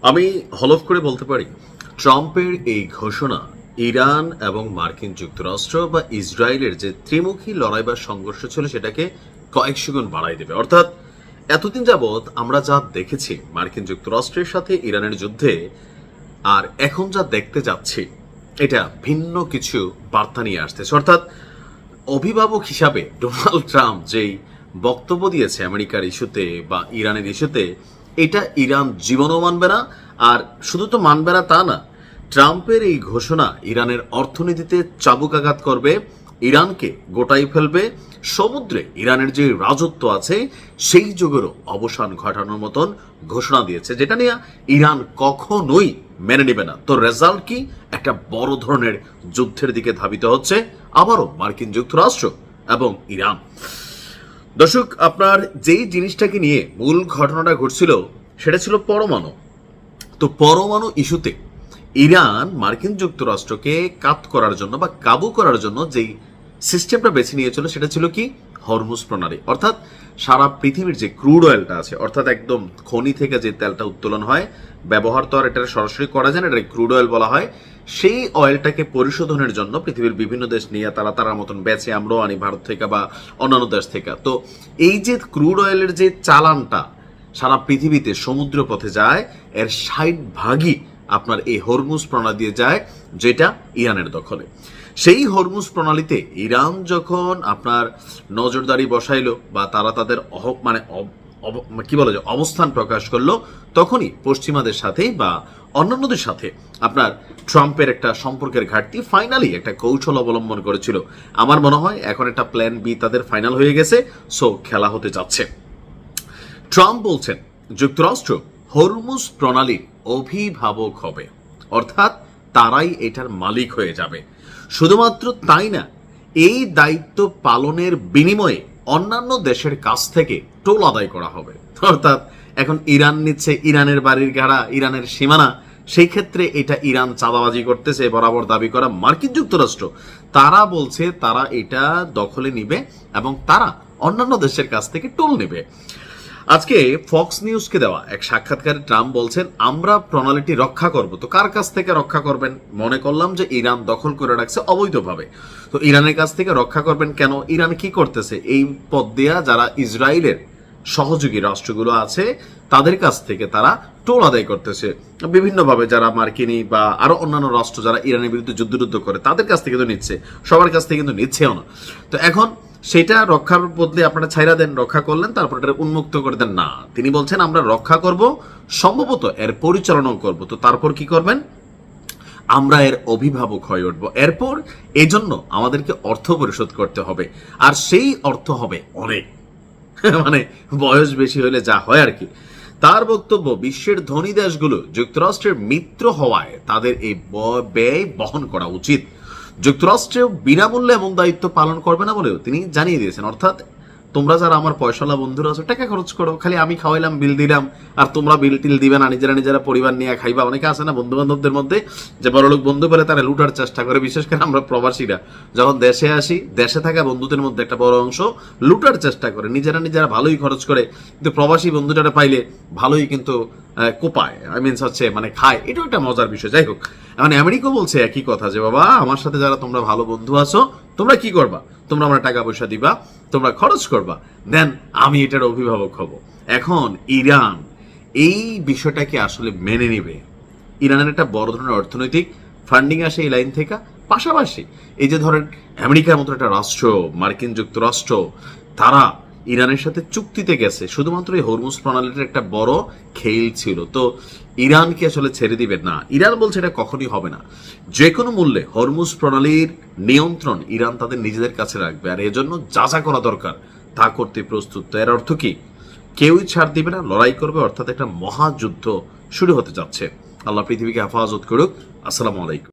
আমি হলফ করে বলতে পারি ট্রাম্পের এই ঘোষণা ইরান এবং মার্কিন যুক্তরাষ্ট্র বা ইসরায়েলের যে ত্রিমুখী লড়াই বা সংঘর্ষ ছিল সেটাকে কয়েকশো গুণ বাড়াই দেবে। অর্থাৎ এতদিন যাবৎ আমরা যা দেখেছি মার্কিন যুক্তরাষ্ট্রের সাথে ইরানের যুদ্ধে, আর এখন যা দেখতে যাচ্ছি এটা ভিন্ন কিছু বার্তা নিয়ে আসতেছে। অর্থাৎ অভিভাবক হিসাবে ডোনাল্ড ট্রাম্প যেই বক্তব্য দিয়েছে আমেরিকার ইস্যুতে বা ইরানের ইস্যুতে, এটা ইরান জীবনও মানবে না। আর শুধু তো মানবে না তা না, ট্রাম্পের এই ঘোষণা ইরানের অর্থনীতিতে চাবুকাঘাত করবে, ইরানকে গোটাই ফেলবে, সমুদ্রে ইরানের যে রাজত্ব আছে সেই যুগেরও অবসান ঘটানোর মতন ঘোষণা দিয়েছে, যেটা নিয়ে ইরান কখনোই মেনে নেবে না। তো রেজাল্ট কি? একটা বড় ধরনের যুদ্ধের দিকে ধাবিত হচ্ছে আবারও মার্কিন যুক্তরাষ্ট্র এবং ইরান। দর্শক, আপনার যেই জিনিসটাকে নিয়ে মূল ঘটনাটা ঘটছিল সেটা ছিল পরমাণু। তো পরমাণু ইস্যুতে ইরান মার্কিন যুক্তরাষ্ট্রকে কাত করার জন্য বা কাবু করার জন্য যেই সিস্টেমটা বেছে নিয়েছিল সেটা ছিল কি? হরমুজ প্রণালী। অর্থাৎ সারা পৃথিবীর যে ক্রুড অয়েলটা আছে, অর্থাৎ একদম খনি থেকে যে তেলটা উত্তোলন হয়, ব্যবহার তো আর এটা সরাসরি করা যায় না, এটা ক্রুড অয়েল বলা হয়, সেই অয়েলটাকে পরিশোধনের জন্য পৃথিবীর বিভিন্ন দেশ নিয়ে তারা মতন বেচে, আমরাও আনি ভারত থেকে বা অন্যান্য দেশ থেকে। তো এই যে ক্রুড অয়েলের যে চালানটা সারা পৃথিবীতে সমুদ্র পথে যায়, এর 60% আপনার এই হরমুজ প্রণালী দিয়ে যায়, যেটা ইরানের দখলে। সেই হরমুজ প্রণালীতে ইরান যখন আপনার নজরদারি বসাইলো বা তারা তাদের অবস্থান প্রকাশ করলো, তখনই পশ্চিমাদের সাথে বা অন্যান্যদের সাথে আপনার ট্রাম্পের একটা সম্পর্কের ঘাটতি ফাইনালি একটা কৌশল অবলম্বন করেছিল। আমার মনে হয় এখন একটা প্ল্যান বি তাদের ফাইনাল হয়ে গেছে, সো খেলা হতে যাচ্ছে। ট্রাম্প বলছেন যুক্তরাষ্ট্র হরমুজ প্রণালীর অভিভাবক হবে, অর্থাৎ তারাই এটার মালিক হয়ে যাবে। শুধুমাত্র তাই না, এই দায়িত্ব পালনের বিনিময়ে অন্যান্য দেশের কাছ থেকে টোল আদায় করা হবে। অর্থাৎ এখন ইরান নিচ্ছে ইরানের বাড়ির গাড়া, ইরানের সীমানা, সেই ক্ষেত্রে এটা ইরান চাঁদাবাজি করতেছে বরাবর দাবি করা মার্কিন যুক্তরাষ্ট্র, তারা বলছে তারা এটা দখলে নিবে এবং তারা অন্যান্য দেশের কাছ থেকে টোল নেবে। আজকে ফক্স নিউজকে দেওয়া এক সাক্ষাৎকারে ট্রাম্প বলছেন আমরা প্রণালীটি রক্ষা করব। তো কার কাছ থেকে রক্ষা করবেন? মনে করলাম যে ইরান দখল করে রাখছে অবৈধভাবে, তো ইরানের কাছ থেকে রক্ষা করবেন কেন? ইরান কি করতেছে? এই পথ দেয়া যারা ইসরায়েলের সহযোগী রাষ্ট্রগুলো আছে তাদের কাছ থেকে তারা টোল আদায় করতেছে বিভিন্নভাবে। যারা মার্কিনী বা আরো অন্যান্য রাষ্ট্র যারা ইরানের বিরুদ্ধে যুদ্ধ করে তাদের কাছ থেকে তো নিচ্ছে, সবার কাছ থেকে কিন্তু নিচ্ছেও না। তো এখন সেটা রক্ষার বদলে আপনারা ছাইরা দেন, রক্ষা করলেন, তারপর এটা উন্মুক্ত করে দেন না। তিনি বলছেন আমরা রক্ষা করব, সম্ভবত এর পরিচালনাও করব। তো তারপর কি করবেন? আমরা এর অভিভাবক হয়ে উঠবো। এরপর এজন্য আমাদেরকে অর্থ পরিশোধ করতে হবে, আর সেই অর্থ হবে অনেক মানে বয়স বেশি হলে যা হয় আর কি। তার বক্তব্য বিশ্বের ধনী দেশগুলো যুক্তরাষ্ট্রের মিত্র হওয়ায় তাদের এই ব্যয় বহন করা উচিত। যুক্তরাষ্ট্রেও বিনামূল্যে এমন দায়িত্ব পালন করবে না বলেও তিনি জানিয়ে দিয়েছেন। অর্থাৎ তোমরা যারা আমার পয়সালা বন্ধুরা আছো টাকা খরচ করো, খালি আমি খাওয়াইলাম বিল দিলাম আর তোমরা বিল টিল দিবে না, নিজেরা পরিবার নিয়ে খাইবা। অনেকে আছে না বন্ধু বান্ধবদের মধ্যে যে বড়লোক বন্ধু বলে তারা লুটার চেষ্টা করে, বিশেষ করে আমরা প্রবাসীরা যখন দেশে আসি, দেশে থাকা বন্ধুদের মধ্যে একটা বড় অংশ লুটার চেষ্টা করে, নিজেরা ভালোই খরচ করে, কিন্তু প্রবাসী বন্ধুটারা পাইলে ভালোই কিন্তু কোপায়, হচ্ছে মানে খায়। এটাও একটা মজার বিষয়। যাই হোক, মানে আমেরিকা বলছে একই কথা যে বাবা আমার সাথে যারা তোমরা ভালো বন্ধু আছো তোমরা কি করবা? তোমরা আমার টাকা পয়সা দিবা, তোমরা খরচ করবা, দেন আমি এটার অভিভাবক হব। এখন ইরান এই বিষয়টাকে আসলে মেনে নেবে। ইরানের একটা বড় ধরনের অর্থনৈতিক ফান্ডিং আসে এই লাইন থেকে। পাশাপাশি এই যে ধরেন আমেরিকার মতো একটা রাষ্ট্র, মার্কিন যুক্তরাষ্ট্র, তারা ইরানের সাথে চুক্তিতে গেছে শুধুমাত্র এই হরমুজ প্রণালীটার একটা বড় খেল ছিল। তো ইরানকে আসলে ছেড়ে দিবে না। ইরান বলছে এটা কখনই হবে না, যে কোনো মূল্যে হরমুজ প্রণালীর নিয়ন্ত্রণ ইরান তাদের নিজেদের কাছে রাখবে, আর এজন্য যা করা দরকার তা করতে প্রস্তুত। তো এর অর্থ কি? কেউই ছাড় দিবে না, লড়াই করবে, অর্থাৎ একটা মহাযুদ্ধ শুরু হতে যাচ্ছে। আল্লাহ পৃথিবীকে হেফাজত করুক। আসসালামু আলাইকুম।